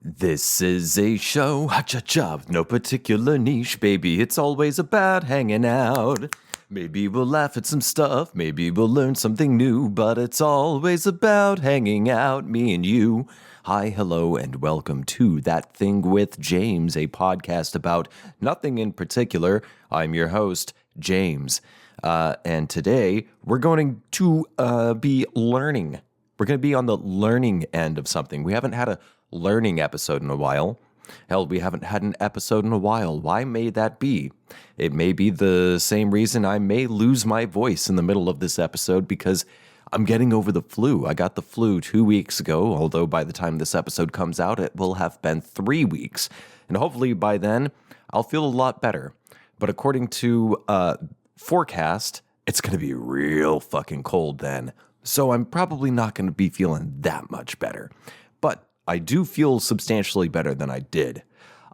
This is a show, ha-cha-cha, no particular niche, baby. It's always about hanging out. Maybe we'll laugh at some stuff, maybe we'll learn something new, but it's always about hanging out, me and you. Hi, hello, and welcome to That Thing with James, a podcast about nothing in particular. I'm your host, James, and today we're going to be learning. We're going to be on the learning end of something. We haven't had a learning episode in a while. Hell, we haven't had an episode in a while. Why may that be? It may be the same reason I may lose my voice in the middle of this episode because I'm getting over the flu. I got the flu 2 weeks ago, although by the time this episode comes out, it will have been 3 weeks. And hopefully by then, I'll feel a lot better. But according to forecast, it's going to be real fucking cold then. So I'm probably not going to be feeling that much better. But I do feel substantially better than I did.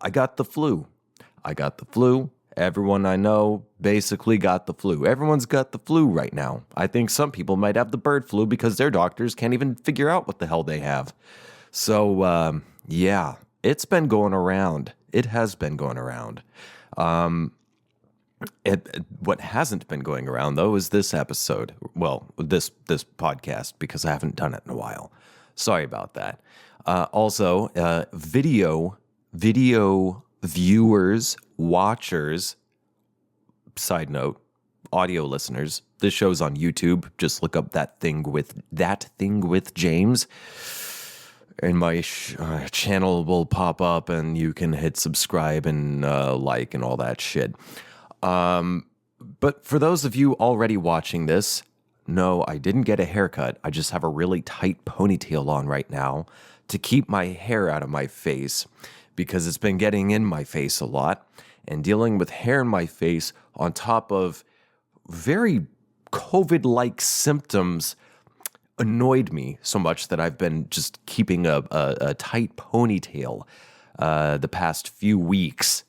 I got the flu. Everyone I know basically got the flu. Everyone's got the flu right now. I think some people might have the bird flu because their doctors can't even figure out what the hell they have. So, yeah, it's been going around. It has been going around. What hasn't been going around, though, is this episode. Well, this podcast, because I haven't done it in a while. Sorry about that. Also, video viewers, watchers, side note, audio listeners, this show's on YouTube. Just look up That Thing with James, and my channel will pop up, and you can hit subscribe and like and all that shit. But for those of you already watching this, no, I didn't get a haircut. I just have a really tight ponytail on right now to keep my hair out of my face because it's been getting in my face a lot, and dealing with hair in my face on top of very COVID-like symptoms annoyed me so much that I've been just keeping a tight ponytail the past few weeks.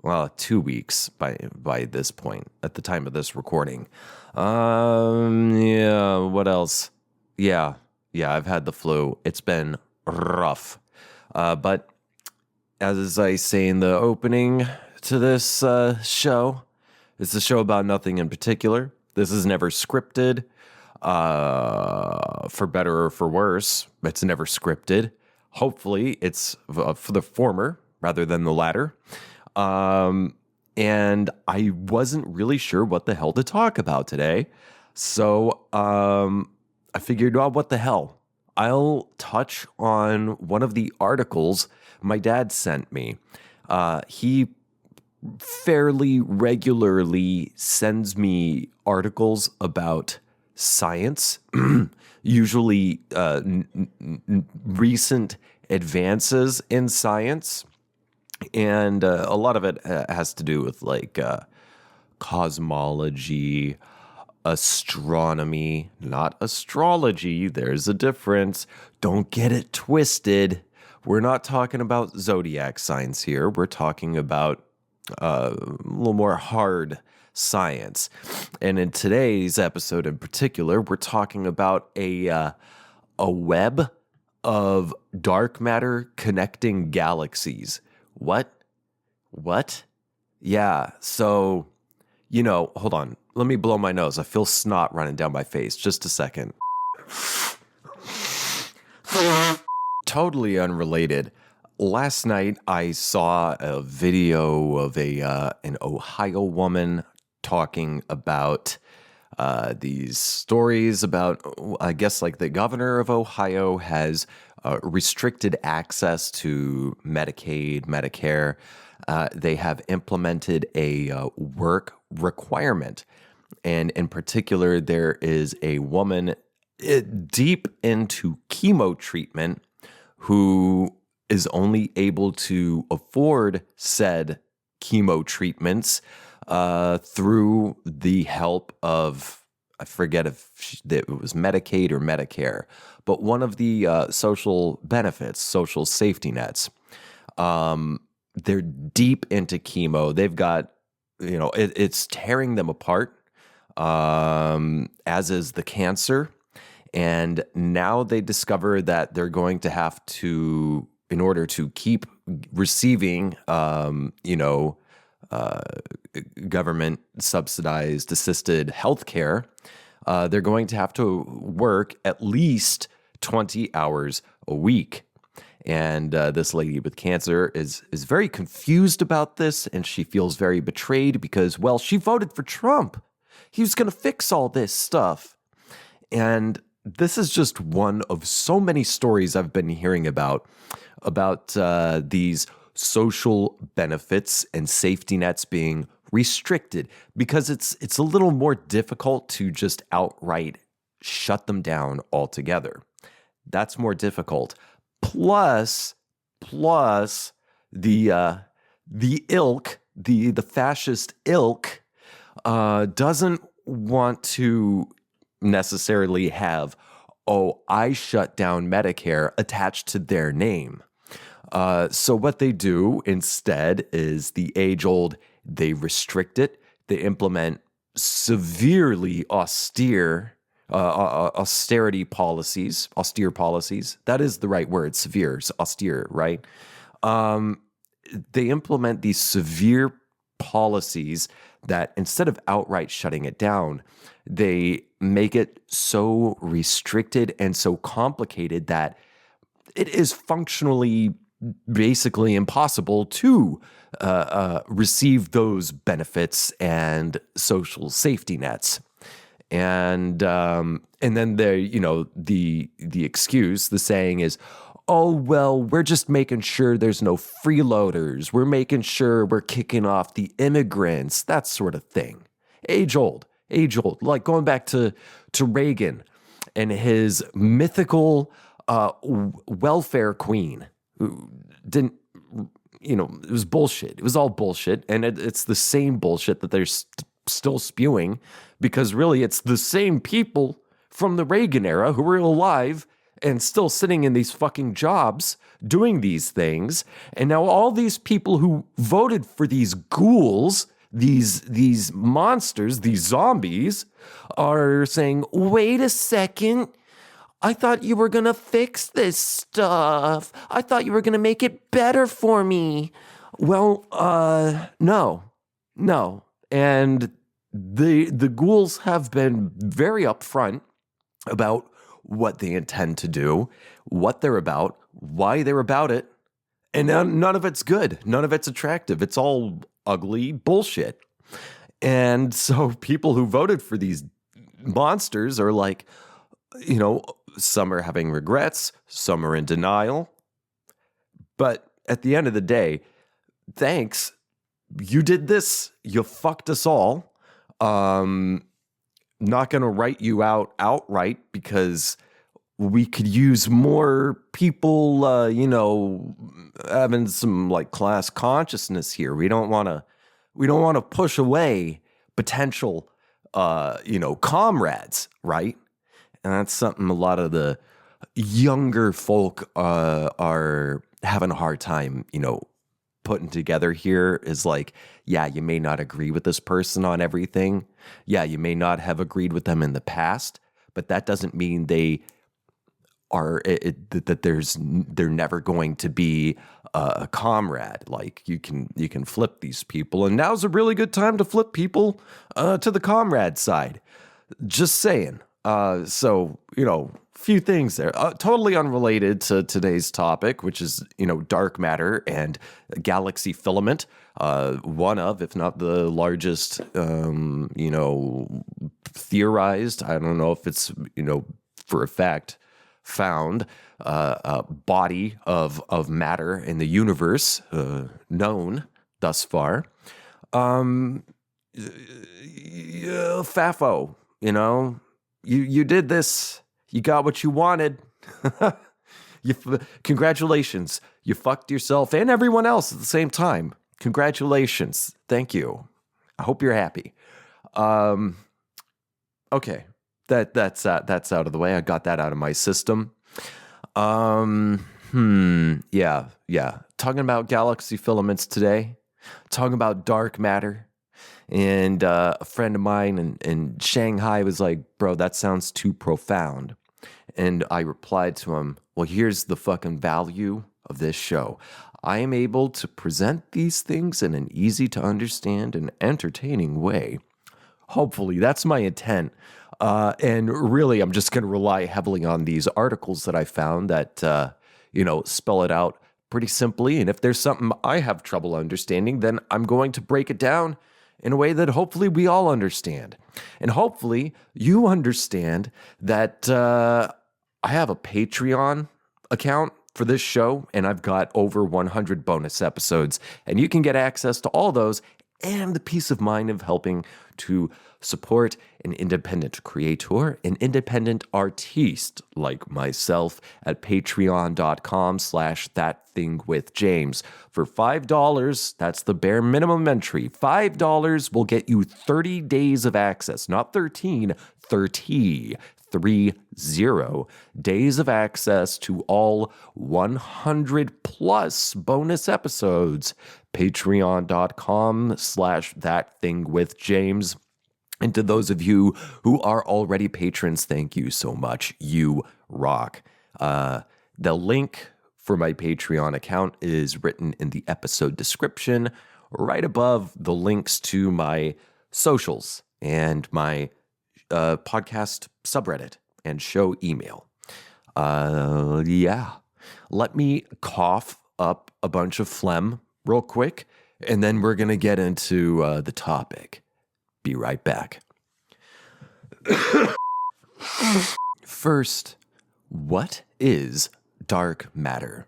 Well, 2 weeks by this point, at the time of this recording. Yeah, what else? Yeah, I've had the flu. It's been rough. But as I say in the opening to this show, it's a show about nothing in particular. This is never scripted, for better or for worse. It's never scripted. Hopefully, it's for the former rather than the latter. And I wasn't really sure what the hell to talk about today. So, I figured, well, what the hell? I'll touch on one of the articles my dad sent me. He fairly regularly sends me articles about science, usually, recent advances in science. And a lot of it has to do with like cosmology, astronomy, not astrology. There's a difference. Don't get it twisted. We're not talking about zodiac signs here. We're talking about a little more hard science. And in today's episode in particular, we're talking about a web of dark matter connecting galaxies. What? Yeah, so, hold on. Let me blow my nose. I feel snot running down my face. Just a second. Totally unrelated. Last night, I saw a video of an Ohio woman talking about these stories about, I guess, like the governor of Ohio has restricted access to Medicaid, Medicare. They have implemented a work requirement. And in particular, there is a woman deep into chemo treatment who is only able to afford said chemo treatments through the help of, I forget if it was Medicaid or Medicare, but one of the social benefits, social safety nets. They're deep into chemo. They've got, it's tearing them apart, as is the cancer. And now they discover that they're going to have to in order to keep receiving, government subsidized assisted health care, they're going to have to work at least 20 hours a week. And this lady with cancer is very confused about this, and she feels very betrayed because, well, she voted for Trump. He was going to fix all this stuff. And this is just one of so many stories I've been hearing about these social benefits and safety nets being restricted, because it's a little more difficult to just outright shut them down altogether. That's more difficult. Plus the ilk, the fascist ilk, doesn't want to necessarily have, oh, I shut down Medicare attached to their name. So what they do instead is the age-old, they restrict it, they implement severely austere policies. That is the right word, severe, austere, right? They implement these severe policies that instead of outright shutting it down, they make it so restricted and so complicated that it is functionally basically impossible to receive those benefits and social safety nets. And then the excuse, the saying is, oh, well, we're just making sure there's no freeloaders. We're making sure we're kicking off the immigrants, that sort of thing. Age old, like going back to Reagan and his mythical welfare queen who didn't, it was bullshit. It was all bullshit. And it's the same bullshit that they're still spewing, because really it's the same people from the Reagan era who were alive and still sitting in these fucking jobs doing these things. And now all these people who voted for these ghouls, these monsters, these zombies, are saying, wait a second, I thought you were going to fix this stuff. I thought you were going to make it better for me. Well, no. And the ghouls have been very upfront about what they intend to do, what they're about, why they're about it, and none of it's good. None of it's attractive. It's all ugly bullshit. And so people who voted for these monsters are like, some are having regrets, some are in denial. But at the end of the day, thanks. You did this. You fucked us all. Not going to write you out outright because we could use more people, having some like class consciousness here. We don't want to push away potential, comrades, right? And that's something a lot of the younger folk are having a hard time, putting together here, is like, yeah, you may not agree with this person on everything. Yeah, you may not have agreed with them in the past, but that doesn't mean they are that they're never going to be a comrade. Like you can flip these people, and now's a really good time to flip people to the comrade side. Just saying. So, few things there. Totally unrelated to today's topic, which is, dark matter and galaxy filament. One of, if not the largest, theorized, I don't know if it's, for a fact, found body of matter in the universe known thus far. FAFO, you did this. You got what you wanted. Congratulations. You fucked yourself and everyone else at the same time. Congratulations. Thank you. I hope you're happy. Okay. That's out of the way. I got that out of my system. Yeah. Talking about galaxy filaments today. Talking about dark matter. And a friend of mine in Shanghai was like, bro, that sounds too profound. And I replied to him, well, here's the fucking value of this show. I am able to present these things in an easy to understand and entertaining way. Hopefully, that's my intent. And really, I'm just going to rely heavily on these articles that I found that, spell it out pretty simply. And if there's something I have trouble understanding, then I'm going to break it down in a way that hopefully we all understand. And hopefully you understand that I have a Patreon account for this show, and I've got over 100 bonus episodes, and you can get access to all those and the peace of mind of helping to support an independent creator, an independent artiste like myself at patreon.com/ThatThingWithJames. For $5, that's the bare minimum entry. $5 will get you 30 days of access, not 13, 30 days of access to all 100 plus bonus episodes. Patreon.com/ThatThingWithJames. And to those of you who are already patrons, thank you so much. You rock. The link for my Patreon account is written in the episode description, right above the links to my socials and my podcast subreddit and show email. Let me cough up a bunch of phlegm real quick, and then we're going to get into the topic. Be right back. First, what is dark matter?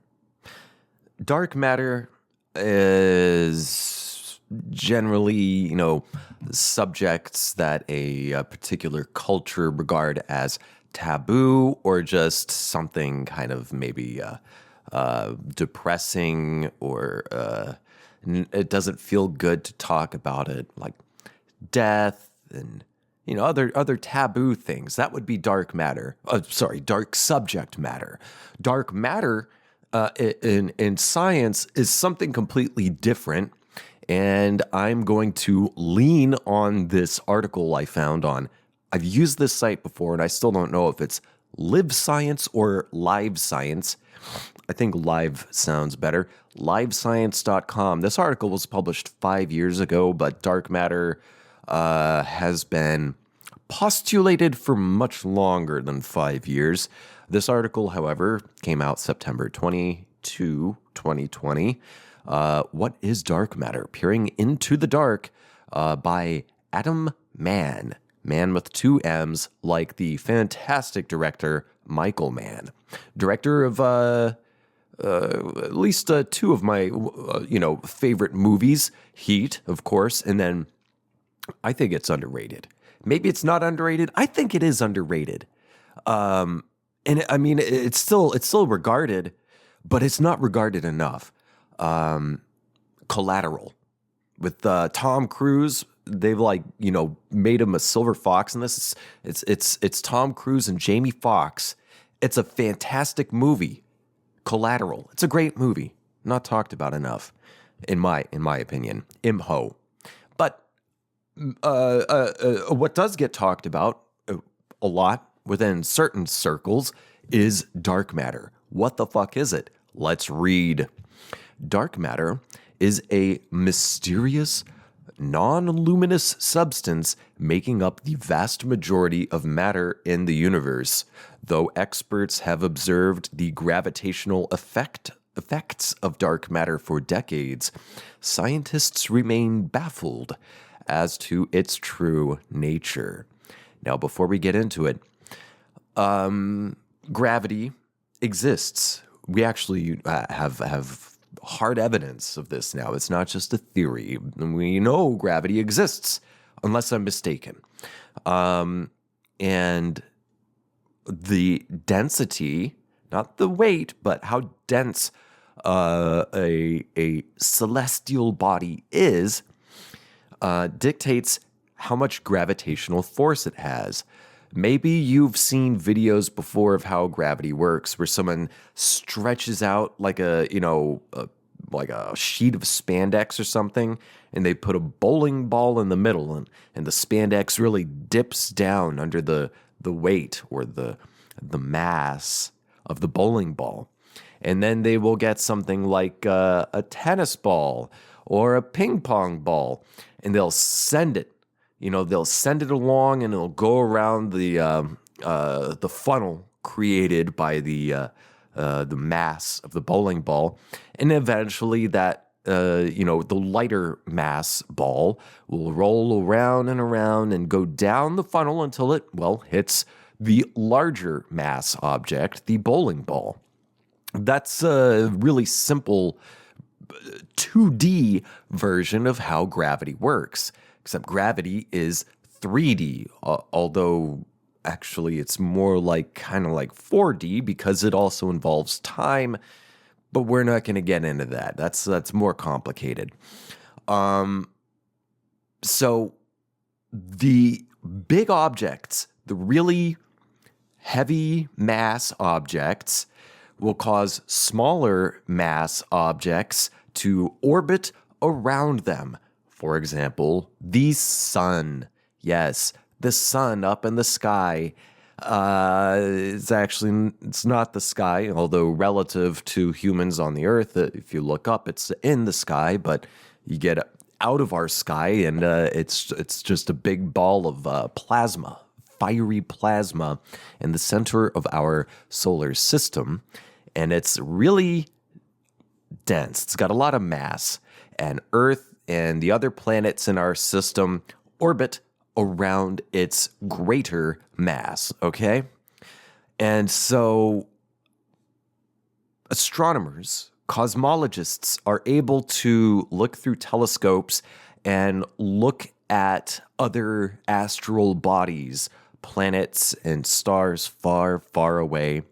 Dark matter is generally, subjects that a particular culture regard as taboo or just something kind of maybe depressing or it doesn't feel good to talk about it, like death and other taboo things. That would be dark matter. Dark subject matter. Dark matter in science is something completely different. And I'm going to lean on this article I found on. I've used this site before, and I still don't know if it's Live Science or Live Science. I think live sounds better. Livescience.com. This article was published 5 years ago, but dark matter has been postulated for much longer than 5 years. This article, however, came out September 22, 2020. What is dark matter? Peering into the dark by Adam Mann. Mann with 2 M's, like the fantastic director Michael Mann. Director of at least 2 of my favorite movies. Heat, of course, and then I think it's underrated. Maybe it's not underrated. I think it is underrated. And I mean, it's still regarded, but it's not regarded enough. Collateral with Tom Cruise. They've made him a silver fox in this. It's Tom Cruise and Jamie Foxx. It's a fantastic movie. Collateral. It's a great movie. Not talked about enough, in my opinion. Imho. But what does get talked about a lot within certain circles is dark matter. What the fuck is it? Let's read. Dark matter is a mysterious, non-luminous substance making up the vast majority of matter in the universe. Though experts have observed the gravitational effects of dark matter for decades, scientists remain baffled as to its true nature. Now, before we get into it, gravity exists. We actually have hard evidence of this now. It's not just a theory. We know gravity exists, unless I'm mistaken. And the density, not the weight, but how dense a celestial body is, dictates how much gravitational force it has. Maybe you've seen videos before of how gravity works, where someone stretches out like a sheet of spandex or something, and they put a bowling ball in the middle, and the spandex really dips down under the weight or the mass of the bowling ball. And then they will get something like a tennis ball or a ping pong ball, and they'll send it. They'll send it along, and it'll go around the funnel created by the mass of the bowling ball, and eventually the lighter mass ball will roll around and around and go down the funnel until it, hits the larger mass object, the bowling ball. That's a really simple 2D version of how gravity works, except gravity is 3D, although actually it's more like kind of like 4D because it also involves time, but we're not going to get into that. That's more complicated. So the big objects, the really heavy mass objects, will cause smaller mass objects to orbit around them. For example, the sun. Yes, the sun up in the sky. It's not the sky, although relative to humans on the earth, if you look up, it's in the sky, but you get out of our sky and it's just a big ball of plasma, fiery plasma in the center of our solar system. And it's really dense. It's got a lot of mass, and Earth and the other planets in our system orbit around its greater mass, okay? And so astronomers, cosmologists are able to look through telescopes and look at other astral bodies, planets and stars far, far away,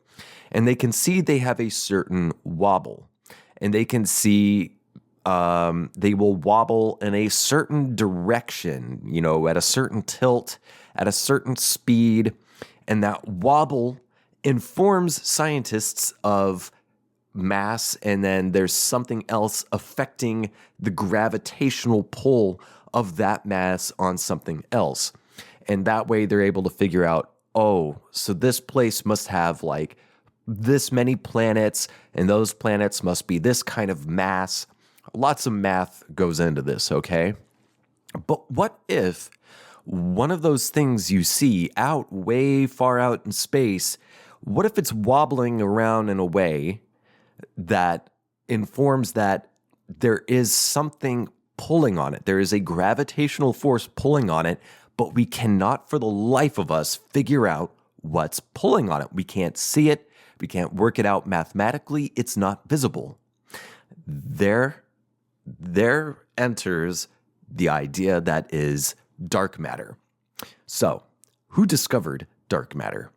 and they can see they have a certain wobble. And they can see they will wobble in a certain direction, at a certain tilt, at a certain speed. And that wobble informs scientists of mass, and then there's something else affecting the gravitational pull of that mass on something else. And that way they're able to figure out, so this place must have like this many planets, and those planets must be this kind of mass. Lots of math goes into this, okay? But what if one of those things you see out way far out in space, what if it's wobbling around in a way that informs that there is something pulling on it? There is a gravitational force pulling on it, but we cannot for the life of us figure out what's pulling on it. We can't see it. We can't work it out mathematically. It's not visible. There enters the idea that is dark matter. So, who discovered dark matter?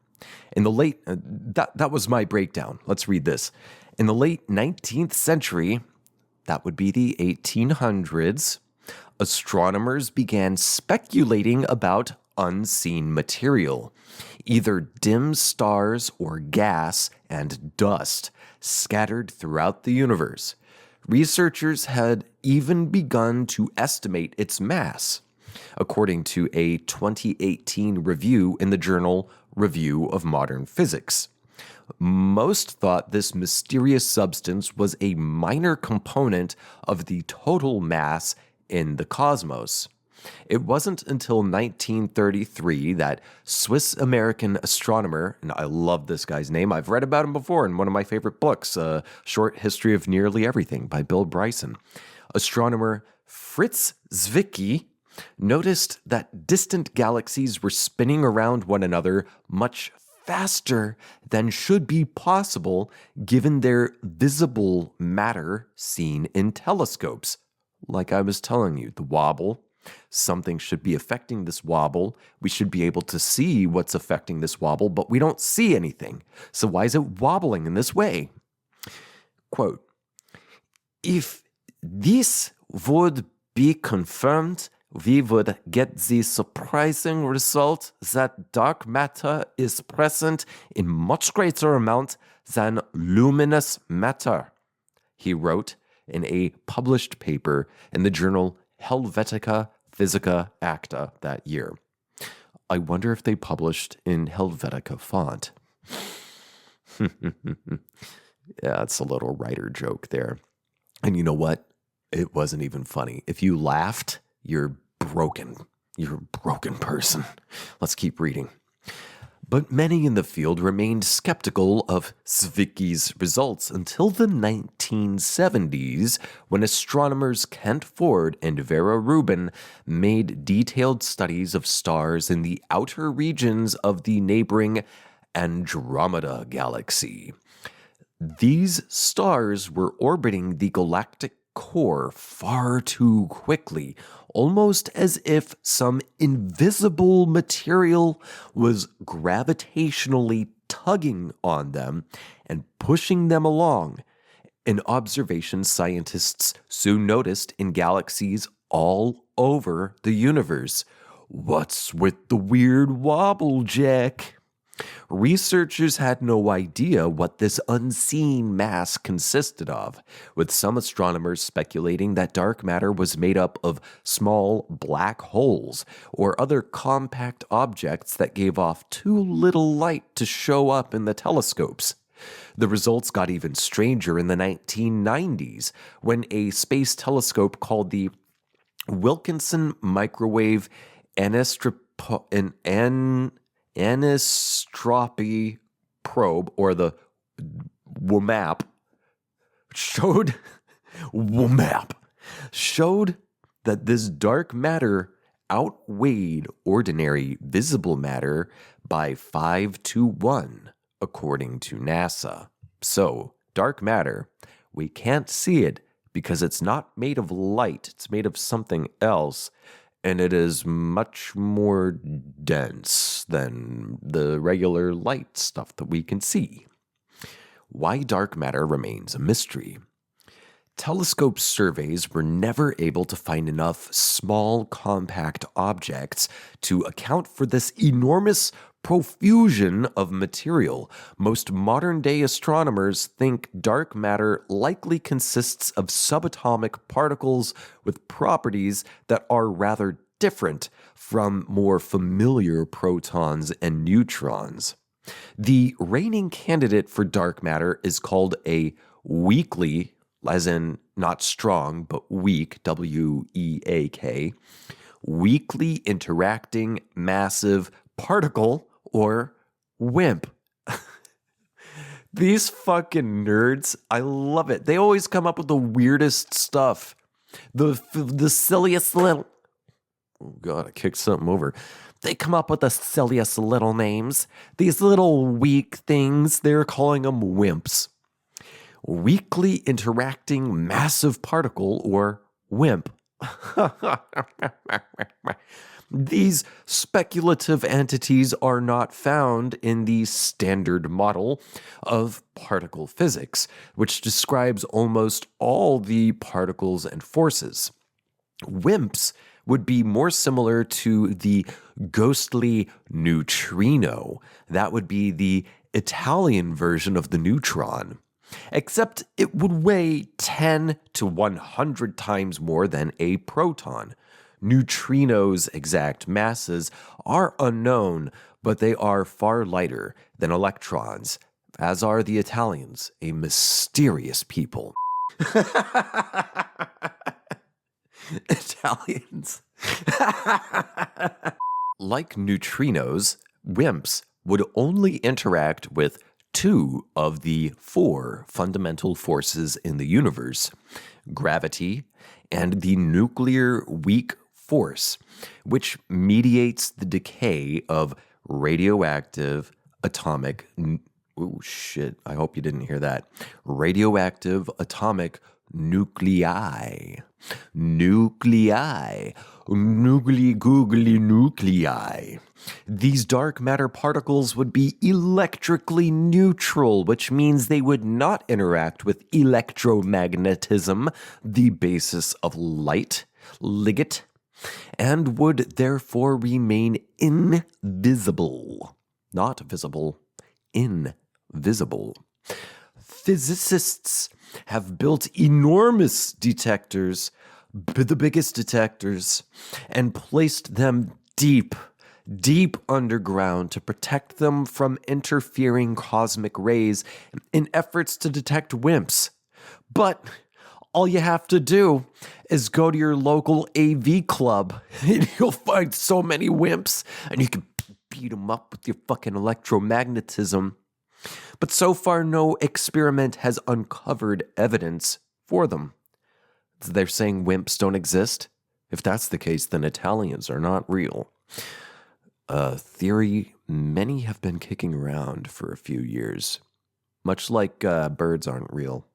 In the late, that was my breakdown. Let's read this. In the late 19th century, that would be the 1800s, astronomers began speculating about unseen material, either dim stars or gas and dust scattered throughout the universe. Researchers had even begun to estimate its mass, according to a 2018 review in the journal Review of Modern Physics. Most thought this mysterious substance was a minor component of the total mass in the cosmos. It wasn't until 1933 that Swiss-American astronomer, and I love this guy's name, I've read about him before in one of my favorite books, A Short History of Nearly Everything by Bill Bryson. Astronomer Fritz Zwicky noticed that distant galaxies were spinning around one another much faster than should be possible given their visible matter seen in telescopes. Like I was telling you, the wobble. Something should be affecting this wobble. We should be able to see what's affecting this wobble, but we don't see anything. So why is it wobbling in this way? Quote, if this would be confirmed, we would get the surprising result that dark matter is present in much greater amount than luminous matter, he wrote in a published paper in the journal Helvetica Physica Acta that year. I wonder if they published in Helvetica font. Yeah, it's a little writer joke there. And you know what? It wasn't even funny. If you laughed, you're broken. You're a broken person. Let's keep reading. But many in the field remained skeptical of Zwicky's results until the 1970s, when astronomers Kent Ford and Vera Rubin made detailed studies of stars in the outer regions of the neighboring Andromeda galaxy. These stars were orbiting the galactic core far too quickly, almost as if some invisible material was gravitationally tugging on them and pushing them along. An observation scientists soon noticed in galaxies all over the universe. What's with the weird wobble, Jack? Researchers had no idea what this unseen mass consisted of, with some astronomers speculating that dark matter was made up of small black holes or other compact objects that gave off too little light to show up in the telescopes. The results got even stranger in the 1990s when a space telescope called the Wilkinson Microwave Anisotropy Probe, or the WMAP, showed that this dark matter outweighed ordinary visible matter by 5 to 1, according to NASA. So, dark matter, we can't see it because it's not made of light, it's made of something else, and it is much more dense than the regular light stuff that we can see. Why dark matter remains a mystery. Telescope surveys were never able to find enough small, compact objects to account for this enormous profusion of material. Most modern-day astronomers think dark matter likely consists of subatomic particles with properties that are rather different from more familiar protons and neutrons. The reigning candidate for dark matter is called a weakly, as in not strong, but weak, W-E-A-K, weakly interacting massive particle, or WIMP. These fucking nerds, I love it. They always come up with the weirdest stuff. The silliest little... Oh God, I kicked something over. They come up with the silliest little names. These little weak things, they're calling them WIMPs. Weakly interacting massive particle, or WIMP. These speculative entities are not found in the standard model of particle physics, which describes almost all the particles and forces. WIMPs would be more similar to the ghostly neutrino. That would be the Italian version of the neutron. Except it would weigh 10 to 100 times more than a proton. Neutrinos' exact masses are unknown, but they are far lighter than electrons, as are the Italians, a mysterious people. Italians. Like neutrinos, WIMPs would only interact with 2 of the 4 fundamental forces in the universe: gravity and the nuclear weak force, which mediates the decay of radioactive atomic... Oh shit, I hope you didn't hear that. Radioactive atomic nuclei. Nuclei. Noogly googly nuclei. These dark matter particles would be electrically neutral, which means they would not interact with electromagnetism, the basis of light, ligate, and would therefore remain invisible. Not visible, invisible. Physicists have built enormous detectors, the biggest detectors, and placed them deep deep underground to protect them from interfering cosmic rays in efforts to detect WIMPs. But all you have to do is go to your local AV club and you'll find so many WIMPs and you can beat them up with your fucking electromagnetism. But so far, no experiment has uncovered evidence for them. They're saying WIMPs don't exist? If that's the case, then Italians are not real. A theory many have been kicking around for a few years, much like birds aren't real.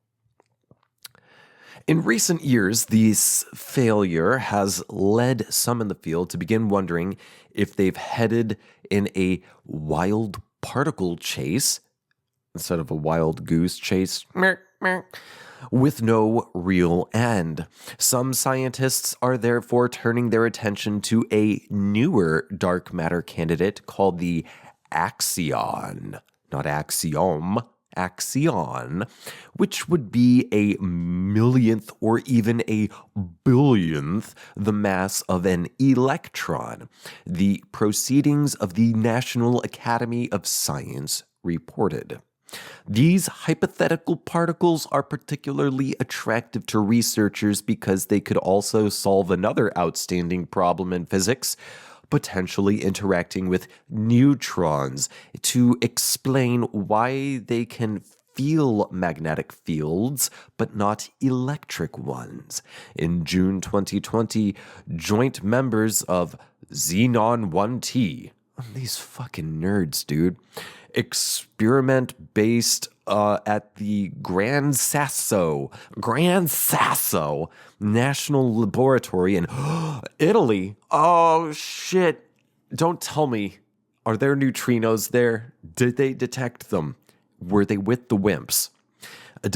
In recent years, this failure has led some in the field to begin wondering if they've headed in a wild particle chase instead of a wild goose chase with no real end. Some scientists are therefore turning their attention to a newer dark matter candidate called the Axion, not axiom, Axion, which would be a millionth or even a billionth the mass of an electron. The Proceedings of the National Academy of Science reported. These hypothetical particles are particularly attractive to researchers because they could also solve another outstanding problem in physics, potentially interacting with neutrons to explain why they can feel magnetic fields but not electric ones. In June 2020, joint members of Xenon 1T, these fucking nerds, dude, experiment based at the Gran Sasso National Laboratory in Italy. Oh, shit. Don't tell me. Are there neutrinos there? Did they detect them? Were they with the WIMPs? A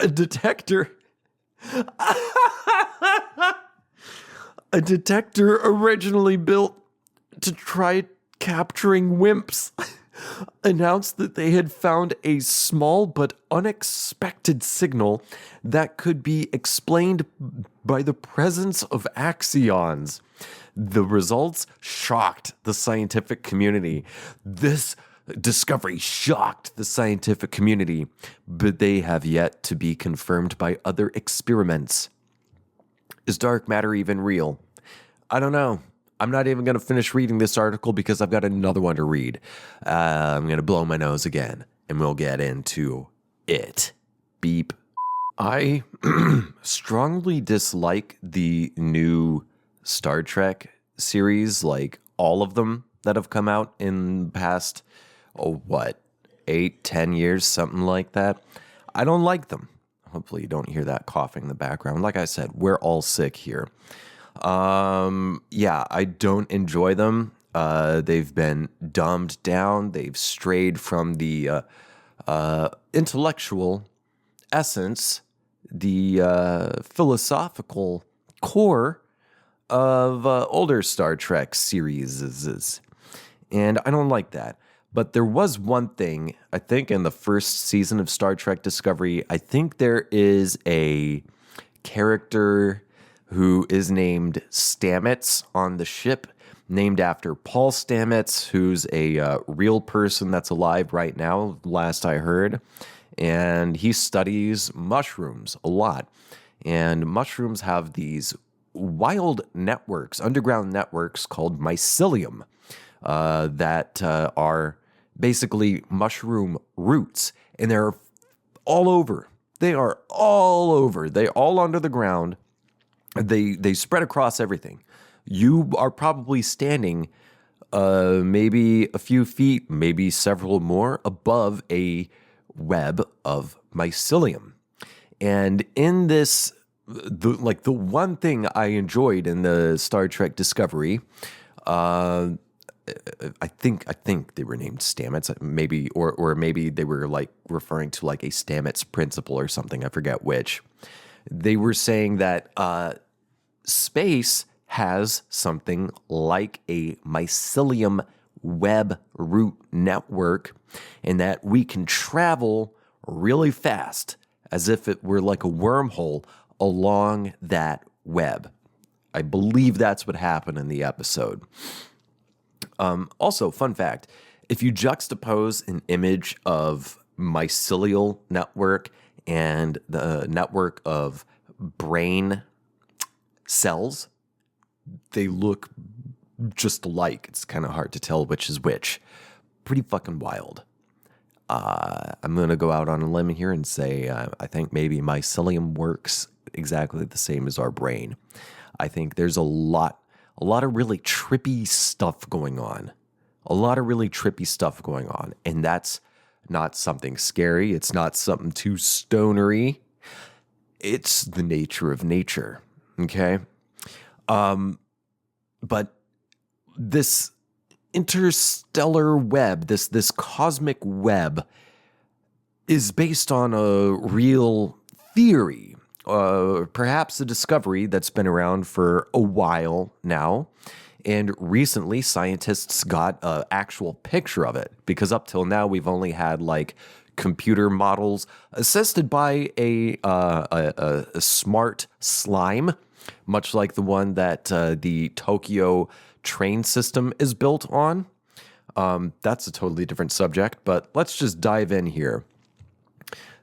detector... a detector originally built to try capturing WIMPs announced that they had found a small but unexpected signal that could be explained by the presence of axions. The results shocked the scientific community. This discovery shocked the scientific community, but they have yet to be confirmed by other experiments. Is dark matter even real? I don't know. I'm not even going to finish reading this article because I've got another one to read. I'm going to blow my nose again, and we'll get into it. Beep. I strongly dislike the new Star Trek series, like all of them that have come out in the past, 8-10 years, something like that. I don't like them. Hopefully you don't hear that coughing in the background. Like I said, we're all sick here. I don't enjoy them. They've been dumbed down. They've strayed from the intellectual essence, the philosophical core of older Star Trek series. And I don't like that. But there was one thing, I think in the first season of Star Trek Discovery, I think there is a character who is named Stamets on the ship, named after Paul Stamets, who's a real person that's alive right now, last I heard. And he studies mushrooms a lot. And mushrooms have these wild networks, underground networks called mycelium, that are basically mushroom roots. And they're all over. They are all over. They're all under the ground. They spread across everything. You are probably standing maybe a few feet, maybe several more above a web of mycelium. And in this, the one thing I enjoyed in the Star Trek Discovery, I think they were named Stamets, maybe, or maybe they were like referring to like a Stamets principle or something. I forget which. They were saying that space has something like a mycelium web root network, and that we can travel really fast as if it were like a wormhole along that web. I believe that's what happened in the episode. Also, fun fact, if you juxtapose an image of mycelial network and the network of brain cells, they look just alike. It's kind of hard to tell which is which. Pretty fucking wild. I'm going to go out on a limb here and say I think maybe mycelium works exactly the same as our brain. I think there's a lot of really trippy stuff going on. And that's not something scary. It's not something too stonery. It's the nature of nature. Okay? But this interstellar web, this cosmic web, is based on a real theory, perhaps a discovery that's been around for a while now. And recently, scientists got an actual picture of it, because up till now, we've only had like computer models assisted by a smart slime, much like the one that the Tokyo train system is built on. That's a totally different subject, but let's just dive in here.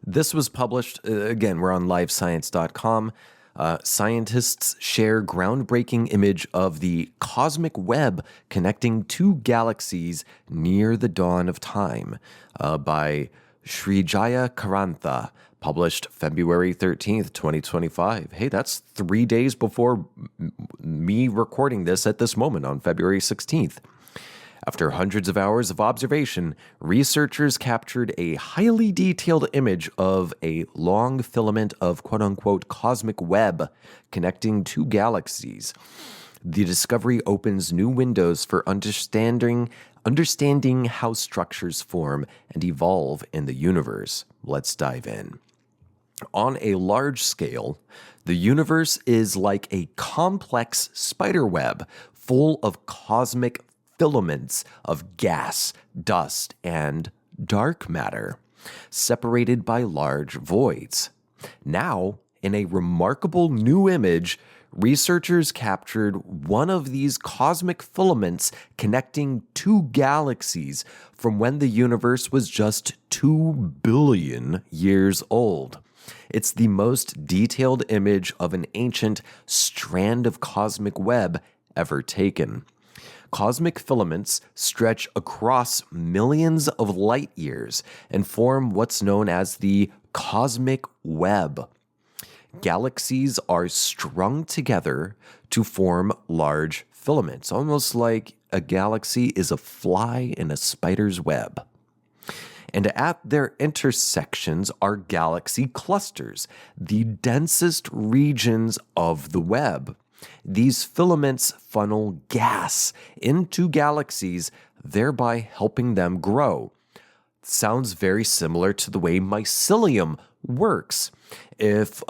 This was published, again, we're on livescience.com. Scientists share groundbreaking image of the cosmic web connecting two galaxies near the dawn of time by Srijaya Karantha, published February 13th, 2025. Hey, that's 3 days before me recording this at this moment on February 16th. After hundreds of hours of observation, researchers captured a highly detailed image of a long filament of quote-unquote cosmic web connecting two galaxies. The discovery opens new windows for understanding how structures form and evolve in the universe. Let's dive in. On a large scale, the universe is like a complex spider web full of cosmic filaments of gas, dust, and dark matter, separated by large voids. Now, in a remarkable new image, researchers captured one of these cosmic filaments connecting two galaxies from when the universe was just 2 billion years old. It's the most detailed image of an ancient strand of cosmic web ever taken. Cosmic filaments stretch across millions of light years and form what's known as the cosmic web. Galaxies are strung together to form large filaments, almost like a galaxy is a fly in a spider's web. And at their intersections are galaxy clusters, the densest regions of the web. These filaments funnel gas into galaxies, thereby helping them grow. Sounds very similar to the way mycelium works. If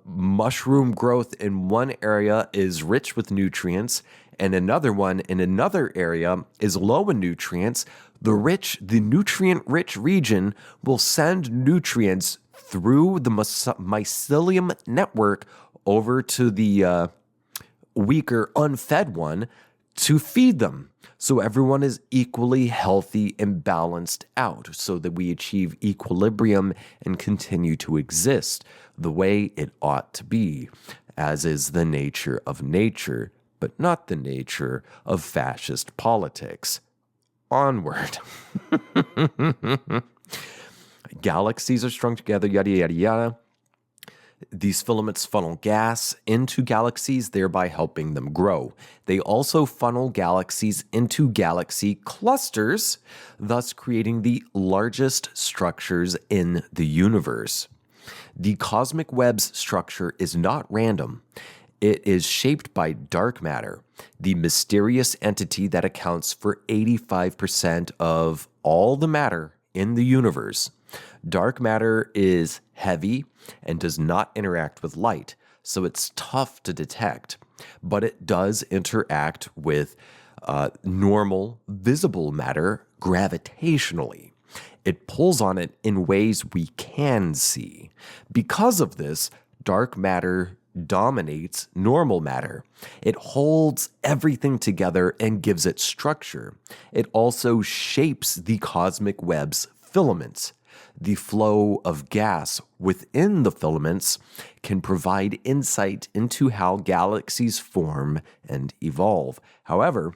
mushroom growth in one area is rich with nutrients and another one in another area is low in nutrients, the nutrient-rich region will send nutrients through the mycelium network over to the weaker, unfed one to feed them. So everyone is equally healthy and balanced out so that we achieve equilibrium and continue to exist the way it ought to be, as is the nature of nature, but not the nature of fascist politics. Onward. Galaxies are strung together, yada, yada, yada. These filaments funnel gas into galaxies, thereby helping them grow. They also funnel galaxies into galaxy clusters, thus creating the largest structures in the universe. The cosmic web's structure is not random. It is shaped by dark matter, the mysterious entity that accounts for 85% of all the matter in the universe. Dark matter is heavy and does not interact with light, so it's tough to detect, but it does interact with normal, visible matter gravitationally. It pulls on it in ways we can see. Because of this, dark matter dominates normal matter. It holds everything together and gives it structure. It also shapes the cosmic web's filaments. The flow of gas within the filaments can provide insight into how galaxies form and evolve. However,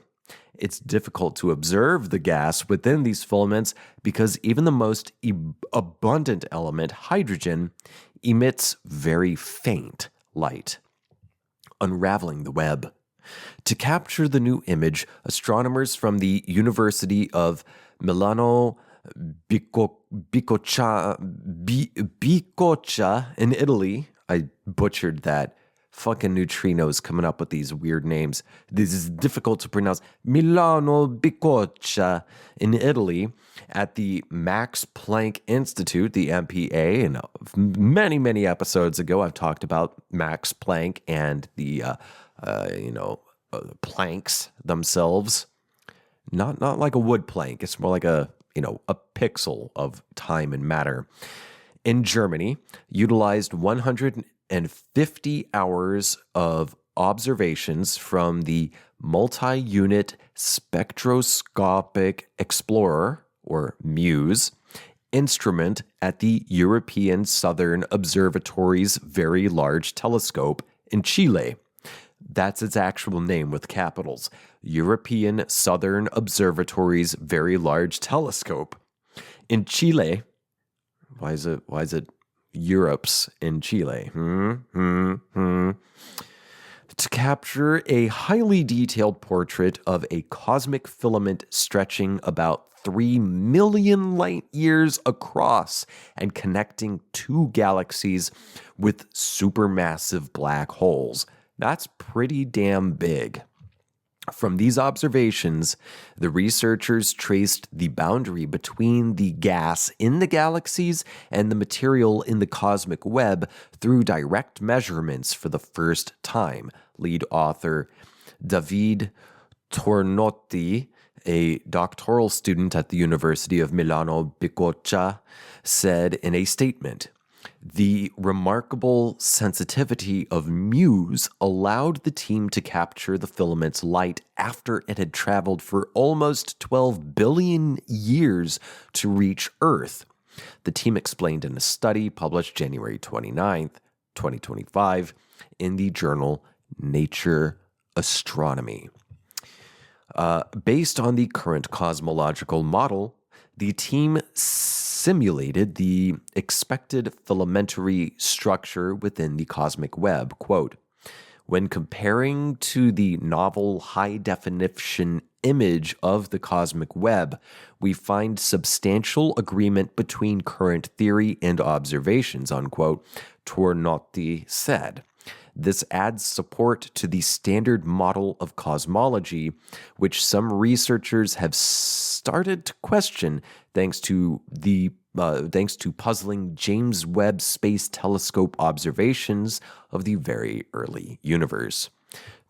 it's difficult to observe the gas within these filaments because even the most abundant element, hydrogen, emits very faint light, unraveling the web. To capture the new image, astronomers from the University of Milano Bicocca in Italy, I butchered that. Fucking neutrinos coming up with these weird names. This is difficult to pronounce. Milano Bicocca in Italy at the Max Planck Institute, the MPA. And many, many episodes ago, I've talked about Max Planck and the, planks themselves. Not like a wood plank. It's more like a pixel of time and matter. In Germany, utilized 150 hours of observations from the Multi-Unit Spectroscopic Explorer, or MUSE, instrument at the European Southern Observatory's Very Large Telescope in Chile. That's its actual name with capitals. European Southern Observatory's Very Large Telescope. In Chile, why is it Europe's in Chile? To capture a highly detailed portrait of a cosmic filament stretching about 3 million light years across and connecting two galaxies with supermassive black holes. That's pretty damn big. From these observations, the researchers traced the boundary between the gas in the galaxies and the material in the cosmic web through direct measurements for the first time. Lead author David Tornotti, a doctoral student at the University of Milano Bicocca, said in a statement, "The remarkable sensitivity of MUSE allowed the team to capture the filament's light after it had traveled for almost 12 billion years to reach Earth," the team explained in a study published January 29th, 2025, in the journal Nature Astronomy. Based on the current cosmological model, the team simulated the expected filamentary structure within the cosmic web. Quote, "When comparing to the novel high-definition image of the cosmic web, we find substantial agreement between current theory and observations," unquote, Tornotti said. This adds support to the standard model of cosmology, which some researchers have started to question thanks to puzzling James Webb Space Telescope observations of the very early universe.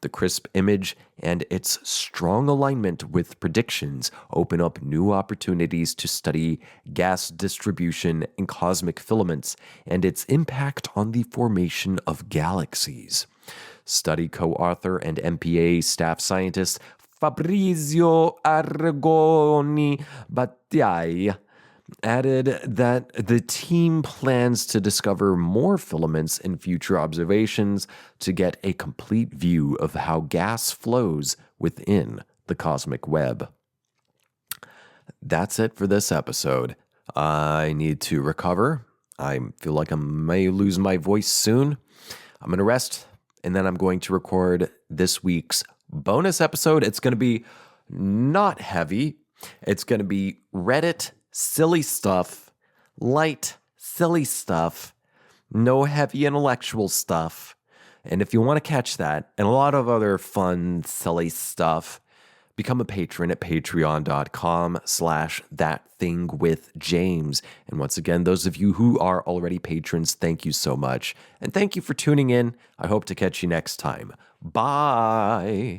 The crisp image and its strong alignment with predictions open up new opportunities to study gas distribution in cosmic filaments and its impact on the formation of galaxies. Study co-author and MPA staff scientist Fabrizio Argoni Battiai added that the team plans to discover more filaments in future observations to get a complete view of how gas flows within the cosmic web. That's it for this episode. I need to recover. I feel like I may lose my voice soon. I'm going to rest, and then I'm going to record this week's bonus episode. It's going to be not heavy. It's going to be Reddit silly stuff, light, silly stuff, no heavy intellectual stuff. And if you want to catch that and a lot of other fun, silly stuff, become a patron at patreon.com/ThatThingWithJames. And once again, those of you who are already patrons, thank you so much. And thank you for tuning in. I hope to catch you next time. Bye.